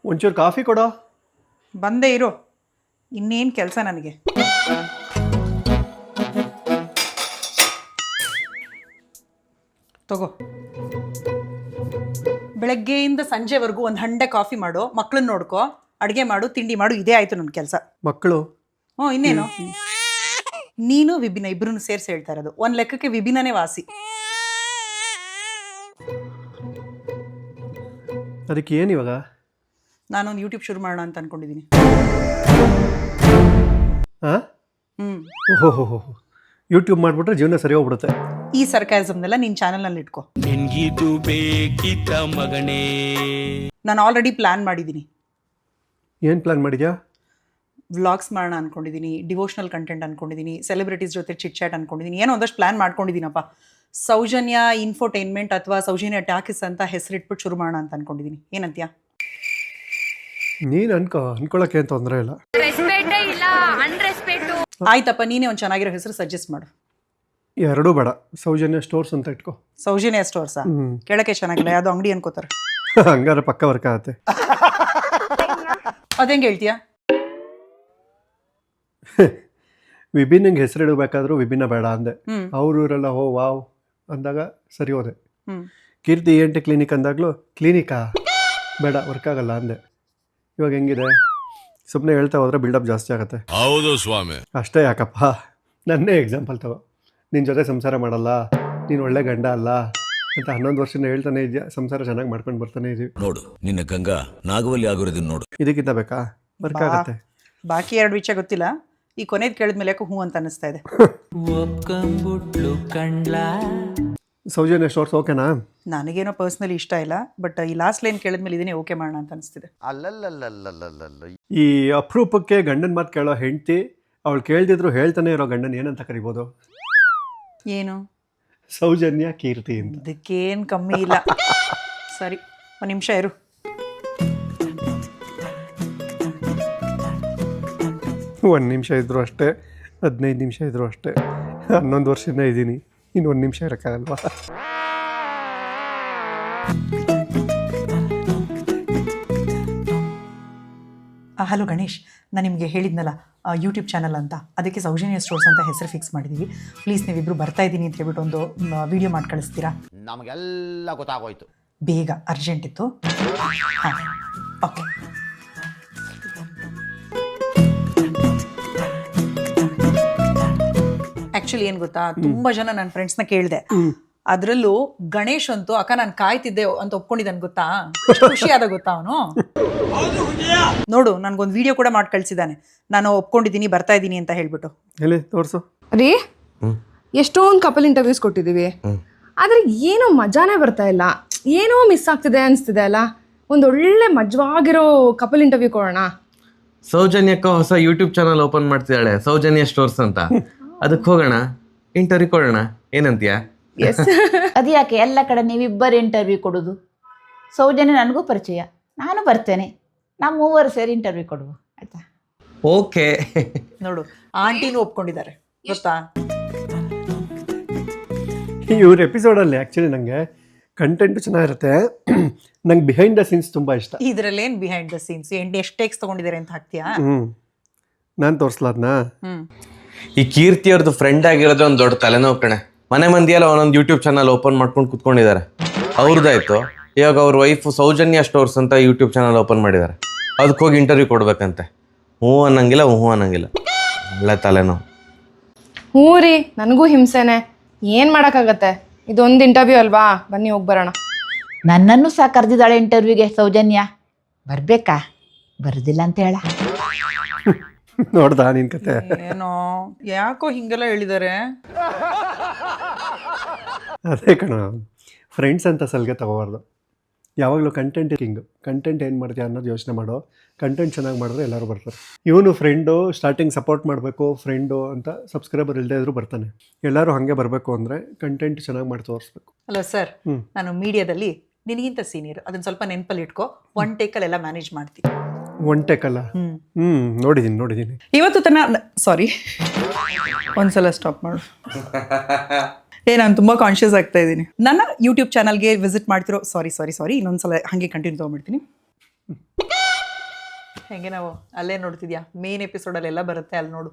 ಒಂಚೂರು ಕಾಫಿ ಕೊಡೋ. ಬಂದೇ ಇರೋ, ಇನ್ನೇನು ಕೆಲಸ ನನಗೆ. ತಗೋ, ಬೆಳಗ್ಗೆಯಿಂದ ಸಂಜೆವರೆಗೂ ಒಂದು ಹಂಡೆ ಕಾಫಿ ಮಾಡು, ಮಕ್ಳನ್ನ ನೋಡ್ಕೋ, ಅಡುಗೆ ಮಾಡು, ತಿಂಡಿ ಮಾಡು, ಇದೇ ಆಯಿತು ನನ್ನ ಕೆಲಸ. ಮಕ್ಕಳು ಇನ್ನೇನು, ನೀನು ವಿಭಿನ್ನ ಇಬ್ಬರನ್ನು ಸೇರಿಸಿ ಹೇಳ್ತಾ ಇರೋದು. ಒಂದು ಲೆಕ್ಕಕ್ಕೆ ವಿಭಿನ್ನನೇ ವಾಸಿ. ಅದಕ್ಕೆ ಏನು ಇವಾಗ? ನಾನೊಂದು ಯೂಟ್ಯೂಬ್ ಶುರು ಮಾಡೋಣ ಅಂತ ಅನ್ಕೊಂಡಿದ್ದೀನಿ. ಓಹೋ, ಯೂಟ್ಯೂಬ್ ಮಾಡಿಬಿಟ್ರೆ ಜೀವನ ಸರಿ ಹೋಗ್ಬಿಡುತ್ತೆ. ಈ ಸರ್ಕಾಸಮ್ನೆಲ್ಲ ನಿನ್ನ ಚಾನಲ್ನಲ್ಲಿ ಇಟ್ಕೋ. ಮಗನೇ, ನಾನು ಆಲ್ರೆಡಿ ಪ್ಲಾನ್ ಮಾಡಿದ್ದೀನಿ. ಏನು ಪ್ಲಾನ್ ಮಾಡಿದ್ಯಾ? ವ್ಲಾಗ್ಸ್ ಮಾಡೋಣ ಅನ್ಕೊಂಡಿದ್ದೀನಿ, ಡಿವೋಷನಲ್ ಕಂಟೆಂಟ್ ಅನ್ಕೊಂಡಿದ್ದೀನಿ, ಸೆಲೆಬ್ರಿಟೀಸ್ ಜೊತೆ ಚಿಟ್ ಚಾಟ್ ಅನ್ಕೊಂಡಿದ್ದೀನಿ, ಏನೋ ಒಂದಷ್ಟು ಪ್ಲಾನ್ ಮಾಡ್ಕೊಂಡಿದ್ದೀನಪ್ಪ. ಸೌಜನ್ಯ ಇನ್ಫೋಟೈನ್ಮೆಂಟ್ ಅಥವಾ ಸೌಜನ್ಯ ಟಾಕಿಸ್ ಅಂತ ಹೆಸರಿಟ್ಬಿಟ್ಟು ಶುರು ಮಾಡೋಣ ಅಂತ ಅನ್ಕೊಂಡಿದ್ದೀನಿ. ಏನಂತೀಯ? ನೀನು ಅನ್ಕೊಳ್ಳೋಕೆ ಏನು ತೊಂದರೆ ಇಲ್ಲ. ಆಯ್ತಪ್ಪ, ನೀನೇ ಒಂದು ಚೆನ್ನಾಗಿರೋ ಹೆಸರು ಸಜೆಸ್ಟ್ ಮಾಡು. ಎರಡೂ ಬೇಡ, ಸೌಜನ್ಯ ಸ್ಟೋರ್ಸ್ ಅಂತ ಇಟ್ಕೋ. ಸೌಜನ್ಯ ಸ್ಟೋರ್ಸಾ? ಕೇಳಕ್ಕೆ ಚೆನ್ನಾಗಿಲ್ಲ, ಯಾವುದೋ ಅಂಗಡಿ ಅನ್ಕೋತಾರೆ. ಹಂಗಾರೆ ಪಕ್ಕ ವರ್ಕ್ ಆಗತ್ತೆ. ಅದೇಂಗೆ ಹೇಳ್ತೀಯಾ? ವಿಭಿನ್ನಂಗೆ ಹೆಸರಿಡಬೇಕಾದ್ರೂ ವಿಭಿನ್ನ ಬೇಡ ಅಂದೆ. ಅವ್ರೂರೆಲ್ಲ ಹೋ ವಾವ್ ಅಂದಾಗ ಸರಿ ಹೋದೆ. ಕೀರ್ತಿ ENT ಕ್ಲಿನಿಕ್ ಅಂದಾಗಲೂ ಕ್ಲಿನಿಕಾ ಬೇಡ, ವರ್ಕ್ ಆಗಲ್ಲ ಅಂದೆ. ಇವಾಗ ಹೆಂಗಿದೆ? ಸುಮ್ಮನೆ ಹೇಳ್ತಾ ಹೋದ್ರೆ ಬಿಲ್ಡಪ್ ಜಾಸ್ತಿ ಆಗುತ್ತೆ. ಹೌದು ಸ್ವಾಮಿ. ಅಷ್ಟೇ ಯಾಕಪ್ಪ, ನನ್ನೇ ಎಕ್ಸಾಂಪಲ್ ತಗೋ. ನಿನ್ನ ಜೊತೆ ಸಂಸಾರ ಮಾಡಲ್ಲ, ನೀನು ಒಳ್ಳೆ ಗಂಡ ಅಲ್ಲ ಅಂತ 11 ವರ್ಷದಿಂದ ಹೇಳ್ತಾನೆ ಇದೆಯಾ. ಸಂಸಾರ ಚೆನ್ನಾಗಿ ಮಾಡ್ಕೊಂಡು ಬರ್ತಾನೆ ಇದೀವಿ. ನೋಡು, ನಿನ್ನ ಗಂಗಾ ನಾಗವಲ್ಲಿ ಆಗಿರೋದನ್ನ ನೋಡು. ಇದಕ್ಕಿಂತ ಬೇಕಾ? ವರ್ಕ್ ಆಗತ್ತೆ. ಬಾಕಿ 2 ವಿಷಯ ಗೊತ್ತಿಲ್ಲ, ಈ ಕೊನೆದು ಕೇಳಿದ್ಮೇಲೆ ಯಾಕೋ ಹೂ ಅಂತ ಅನಿಸ್ತಾ ಇದೆ. ಸೌಜನ್ಯ ಸ್ಟೋರ್ಸ್ ಓಕೆನಾ? ನನಗೇನೋ ಪರ್ಸ್ನಲಿ ಇಷ್ಟ ಇಲ್ಲ, ಬಟ್ ಈ ಲಾಸ್ಟ್ ಲೈನ್ ಕೇಳಿದ್ಮೇಲೆ ಇದನ್ನೇ ಓಕೆ ಮಾಡೋಣ ಅಂತ ಅನಿಸ್ತಿದೆ. ಈ ಅಪರೂಪಕ್ಕೆ ಗಂಡನ ಮಾತು ಕೇಳೋ ಹೆಂಡತಿ, ಅವಳು ಕೇಳ್ದಿದ್ರು ಹೇಳ್ತಾನೆ ಇರೋ ಗಂಡನ ಏನಂತ ಕರಿಬೋದು? ಏನು? ಸೌಜನ್ಯ ಕೀರ್ತಿ ಅಂತ. ಇದಕ್ಕೇನು ಕಮ್ಮಿ ಇಲ್ಲ. ಸರಿ, 1 ನಿಮಿಷ ಇರು. ಒಂದು ನಿಮಿಷ ಇದ್ರು ಅಷ್ಟೇ, 15 ನಿಮಿಷ ಇದ್ರು ಅಷ್ಟೇ. 11 ವರ್ಷದಿಂದ ಇದ್ದೀನಿ, ಇನ್ನು 1 ನಿಮಿಷ ಇರೋಕ್ಕಾಗಲ್ವಾ? ಹಲೋ ಗಣೇಶ್, ನಾನು ನಿಮಗೆ ಹೇಳಿದ್ನಲ್ಲ ಯೂಟ್ಯೂಬ್ ಚಾನಲ್ ಅಂತ, ಅದಕ್ಕೆ ಸೌಜನ್ಯ ಸ್ಟೋರ್ಸ್ ಅಂತ ಹೆಸರು ಫಿಕ್ಸ್ ಮಾಡಿದ್ದೀವಿ. ಪ್ಲೀಸ್ ನೀವಿಬ್ಬರು ಬರ್ತಾ ಇದ್ದೀನಿ ಅಂತ ಹೇಳ್ಬಿಟ್ಟು ಒಂದು ವಿಡಿಯೋ ಮಾಡಿ ಕಳಿಸ್ತೀರಾ? ನಮಗೆಲ್ಲ ಗೊತ್ತಾಗೋಯ್ತು. ಬೇಗ, ಅರ್ಜೆಂಟ್ ಇತ್ತು. ಹಾಂ, ಓಕೆ. ಆ್ಯಕ್ಚುಲಿ ಏನು ಗೊತ್ತಾ, ತುಂಬ ಜನ ನನ್ನ ಫ್ರೆಂಡ್ಸ್ನ ಕೇಳಿದೆ, ಅದರಲ್ಲೂ ಗಣೇಶ್ ಅಂತೂ ಅಕ್ಕ ನಾನು ಕಾಯ್ತಿದ್ದೆ ಅಂತ ಒಪ್ಕೊಂಡಿದ್ದಾನೆ ಗೊತ್ತಾ. ಖುಷಿ ಆದ ಗೊತ್ತಾ ಅವನು. ನೋಡು, ನನಗೊಂದು ವಿಡಿಯೋ ಕೂಡ ಮಾಡಿ ಕಳಿಸಿದ್ದಾನೆ, ನಾನು ಒಪ್ಕೊಂಡಿದ್ದೀನಿ ಬರ್ತಾ ಇದ್ದೀನಿ ಅಂತ ಹೇಳ್ಬಿಟ್ಟು. ಹೇಳಿ ತೋರಿಸು. ರೀ, ಎಷ್ಟೊಂದು ಕಪಲ್ ಇಂಟರ್ವ್ಯೂಸ್ ಕೊಟ್ಟಿದ್ದೀವಿ, ಆದರೆ ಏನೋ ಮಜಾನೇ ಬರ್ತಾ ಇಲ್ಲ, ಏನೋ ಮಿಸ್ ಆಗ್ತಿದೆ ಅನಿಸ್ತಿದೆ ಅಲ್ಲ. ಒಂದು ಒಳ್ಳೆ ಮಜವಾಗಿರೋ ಕಪಲ್ ಇಂಟರ್ವ್ಯೂ ಕೊಡೋಣ. ಸೌಜನ್ಯಕ್ಕ ಹೊಸ ಯೂಟ್ಯೂಬ್ ಚಾನಲ್ ಓಪನ್ ಮಾಡ್ತಿದ್ದಾಳೆ, ಸೌಜನ್ಯ ಸ್ಟೋರ್ಸ್ ಅಂತ. ಅದಕ್ಕೆ ಹೋಗೋಣ, ಇಂಟರ್ವ್ಯೂ ಕೊಡೋಣ, ಏನಂತೀಯ? ಅದ್ಯಾಕೆ ಎಲ್ಲ ಕಡೆ ನೀವಿಬ್ಬರು ಇಂಟರ್ವ್ಯೂ ಕೊಡೋದು? ಸೌಜನ್ಯ ನನಗೂ ಪರಿಚಯ, ನಾನು ಬರ್ತೇನೆ, ನಾವು 3 ಸೇರಿ ಇಂಟರ್ವ್ಯೂ ಕೊಡುವ, ಆಯ್ತಾ? ಓಕೆ. ನೋಡು, ಆಂಟಿನೂ ಒಪ್ಕೊಂಡಿದ್ದಾರೆ ಗೊತ್ತಾ. ಇವ್ರ ಎಪಿಸೋಡಲ್ಲಿ ಆ್ಯಕ್ಚುಲಿ ನನಗೆ ಕಂಟೆಂಟು ಚೆನ್ನಾಗಿರುತ್ತೆ. ನಂಗೆ ಬಿಹೈಂಡ್ ದ ಸೀನ್ಸ್ ತುಂಬ ಇಷ್ಟ. ಇದರಲ್ಲೇನು ಬಿಹೈಂಡ್ ದ ಸೀನ್ಸ್? ಎಷ್ಟು ಟೇಕ್ಸ್ ತೊಗೊಂಡಿದ್ದಾರೆ ಅಂತ ಹಾಕ್ತೀಯಾ? ನಾನು ತೋರಿಸ್ಲಾ ಅದನ್ನ? ಈ ಕೀರ್ತಿಯವ್ರದ್ದು ಫ್ರೆಂಡ್ ಆಗಿರೋದು ಒಂದು ದೊಡ್ಡ ತಲೆನೋವು ಕಣೆ. ಮನೆ ಮಂದಿಯೆಲ್ಲ ಒಂದೊಂದು ಯೂಟ್ಯೂಬ್ ಚಾನಲ್ ಓಪನ್ ಮಾಡ್ಕೊಂಡು ಕುತ್ಕೊಂಡಿದ್ದಾರೆ. ಅವ್ರದ್ದಾಯ್ತು, ಇವಾಗ ಅವ್ರ ವೈಫು ಸೌಜನ್ಯ ಸ್ಟೋರ್ಸ್ ಅಂತ ಯೂಟ್ಯೂಬ್ ಚಾನಲ್ ಓಪನ್ ಮಾಡಿದ್ದಾರೆ. ಅದಕ್ಕೆ ಹೋಗಿ ಇಂಟರ್ವ್ಯೂ ಕೊಡ್ಬೇಕಂತೆ. ಹ್ಞೂ ಅನ್ನಂಗಿಲ್ಲ. ಒಳ್ಳೆ ತಲೆನೋವು. ಹ್ಞೂ ರೀ, ನನಗೂ ಹಿಂಸೆನೆ, ಏನು ಮಾಡೋಕ್ಕಾಗತ್ತೆ. ಇದೊಂದು ಇಂಟರ್ವ್ಯೂ ಅಲ್ವಾ, ಬನ್ನಿ ಹೋಗಿ ಬರೋಣ. ನನ್ನನ್ನು ಸಹ ಕರೆದಿದ್ದಾಳೆ ಇಂಟರ್ವ್ಯೂಗೆ ಸೌಜನ್ಯ. ಬರಬೇಕಾ? ಬರೋದಿಲ್ಲ ಅಂತ ಹೇಳ. ನೋಡ್ದಾ ನಿನ್ ಕತೆ? ಏನೋ ಯಾಕೋ ಹಿಂಗೆಲ್ಲ ಹೇಳಿದ್ದಾರೆ. ಅದೇ ಕಣ, ಫ್ರೆಂಡ್ಸ್ ಅಂತ ಸಲ್ಗೆ ತಗೋಬಾರ್ದು. ಯಾವಾಗಲೂ ಕಂಟೆಂಟ್ ಕಿಂಗ್. ಕಂಟೆಂಟ್ ಏನು ಮಾಡ್ತೀಯ ಅನ್ನೋದು ಯೋಚನೆ ಮಾಡೋ. ಕಂಟೆಂಟ್ ಚೆನ್ನಾಗಿ ಮಾಡಿದ್ರೆ ಎಲ್ಲರೂ ಬರ್ತಾರೆ. ಇವನು ಫ್ರೆಂಡು, ಸ್ಟಾರ್ಟಿಂಗ್ ಸಪೋರ್ಟ್ ಮಾಡಬೇಕು ಫ್ರೆಂಡು ಅಂತ, ಸಬ್ಸ್ಕ್ರೈಬರ್ ಇಲ್ಲದೆ ಇದ್ರೂ ಬರ್ತಾನೆ. ಎಲ್ಲರೂ ಹಾಗೆ ಬರಬೇಕು ಅಂದರೆ ಕಂಟೆಂಟ್ ಚೆನ್ನಾಗಿ ಮಾಡಿ ತೋರಿಸ್ಬೇಕು. ಅಲ್ಲ ಸರ್, ನಾನು ಮೀಡಿಯಾದಲ್ಲಿ ನಿನಗಿಂತ ಸೀನಿಯರ್, ಅದನ್ನ ಸ್ವಲ್ಪ ನೆನಪಲ್ಲಿ ಇಟ್ಕೋ. 1 ಟೇಕಲ್ಲೆಲ್ಲ ಮ್ಯಾನೇಜ್ ಮಾಡ್ತೀನಿ. 1 ಟೇಕಲ್ಲ? ನೋಡಿದ್ದೀನಿ. ಇವತ್ತು ಸಾರಿ, ಒಂದ್ಸಲ ಸ್ಟಾಪ್ ಮಾಡು. ನಾನು ತುಂಬ ಕಾನ್ಷಿಯಸ್ ಆಗ್ತಾ ಇದ್ದೀನಿ. ನನ್ನ ಯೂಟ್ಯೂಬ್ ಚಾನಲ್ಗೆ ವಿಸಿಟ್ ಮಾಡ್ತಿರೋ, ಸಾರಿ ಇನ್ನೊಂದ್ಸಲ ಹಾಗೆ ಕಂಟಿನ್ಯೂ ತೊಗೊಂಡ್ಬಿಡ್ತೀನಿ. ಹೆಂಗೆ ನಾವು ಅಲ್ಲೇ ನೋಡ್ತಿದ್ಯಾ ಮೇನ್ ಎಪಿಸೋಡಲ್ಲೆಲ್ಲ ಬರುತ್ತೆ ಅಲ್ಲಿ ನೋಡು.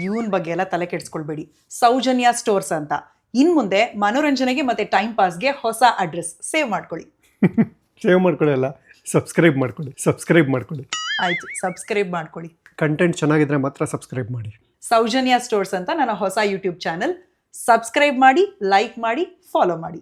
ಇವನ್ ಬಗ್ಗೆ ಎಲ್ಲ ತಲೆ ಕೆಡಿಸ್ಕೊಳ್ಬೇಡಿ. ಸೌಜನ್ಯ ಸ್ಟೋರ್ಸ್ ಅಂತ ಇನ್ ಮುಂದೆ ಮನೋರಂಜನೆಗೆ ಮತ್ತೆ ಟೈಮ್ ಪಾಸ್ಗೆ ಹೊಸ ಅಡ್ರೆಸ್ ಸೇವ್ ಮಾಡ್ಕೊಳ್ಳಿ. ಸೇವ್ ಮಾಡ್ಕೊಳ್ಳಿ, ಸಬ್ಸ್ಕ್ರೈಬ್ ಮಾಡ್ಕೊಳ್ಳಿ. ಆಯ್ತು, ಸಬ್ಸ್ಕ್ರೈಬ್ ಮಾಡ್ಕೊಳ್ಳಿ. ಕಂಟೆಂಟ್ ಚೆನ್ನಾಗಿದ್ರೆ ಮಾತ್ರ ಸಬ್ಸ್ಕ್ರೈಬ್ ಮಾಡಿ. ಸೌಜನ್ಯ ಸ್ಟೋರ್ಸ್ ಅಂತ ನನ್ನ ಹೊಸ ಯೂಟ್ಯೂಬ್ ಚಾನಲ್. ಸಬ್ಸ್ಕ್ರೈಬ್ ಮಾಡಿ, ಲೈಕ್ ಮಾಡಿ, ಫಾಲೋ ಮಾಡಿ.